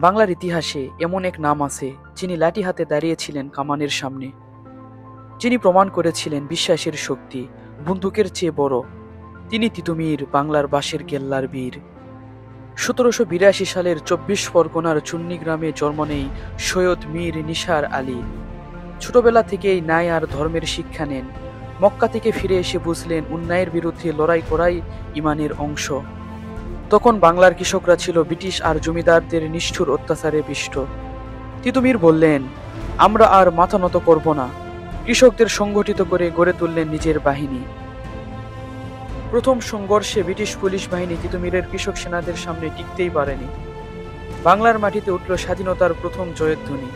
বাংলার ইতিহাসে এমন এক নাম আছে, যিনি লাঠি হাতে দাঁড়িয়েছিলেন কামানের সামনে। যিনি প্রমাণ করেছিলেন বিশ্বাসের শক্তি বন্দুকের চেয়ে বড়। তিনি তিতুমির, বাংলার বাঁশের কেল্লার বীর। ১৭৮২ সালের ২৪ পরগনার চুন্নি গ্রামে জন্ম নেই সৈয়দ মীর নিসার আলী। ছোটবেলা থেকেই ন্যায় আর ধর্মের শিক্ষা নেন। মক্কা থেকে ফিরে এসে বুঝলেন অন্যায়ের বিরুদ্ধে লড়াই করাই ইমানের অংশ। তখন বাংলার কৃষকরা ছিল ব্রিটিশ আর জমিদারদের নিষ্ঠুর অত্যাচারে পিষ্ট। তিতুমির বললেন, আমরা আর মাথা নত করব না। কৃষকদের সংগঠিত করে গড়ে তুললেন নিজের বাহিনী। প্রথম সংঘর্ষে ব্রিটিশ পুলিশ বাহিনী তিতুমিরের কৃষক সেনাদের সামনে টিকতেই পারেনি। বাংলার মাটিতে উঠল স্বাধীনতার প্রথম জয়ধ্বনি।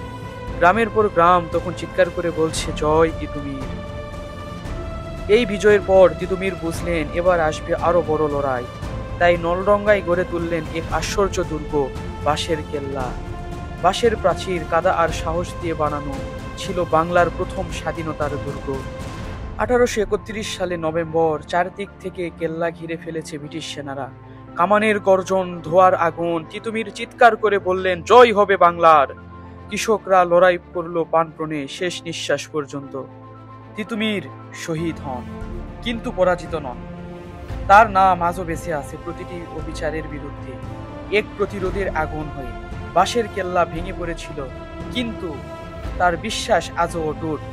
গ্রামের পর গ্রাম তখন চিৎকার করে বলছে, জয় তিতুমির। এই বিজয়ের পর তিতুমির বুঝলেন এবার আসবে আরো বড় লড়াই। তাই নলডঙ্গায় গড়ে তুললেন এক আশ্চর্য দুর্গ, বাঁশের কেল্লা। বাঁশের প্রাচীর, কাদা আর সাহস দিয়ে বানানো ছিল বাংলার প্রথম স্বাধীনতার দুর্গ। ১৮৩১ সালে নভেম্বর, চারদিক থেকে কেল্লা ঘিরে ফেলেছে ব্রিটিশ সেনারা। কামানের গর্জন, ধোঁয়ার আগুন। তিতুমির চিৎকার করে বললেন, জয় হবে বাংলার। কৃষকরা লড়াই করল প্রাণপণে, শেষ নিঃশ্বাস পর্যন্ত। তিতুমির শহীদ হন, কিন্তু পরাজিত নন। তার নাম আজও বেঁচে আছে প্রতিটি অবিচারের বিরুদ্ধে, এক প্রতিরোধের আগুন হয়ে। বাঁশের কেল্লা ভেঙে পড়েছিল, কিন্তু তার বিশ্বাস আজও অটুট।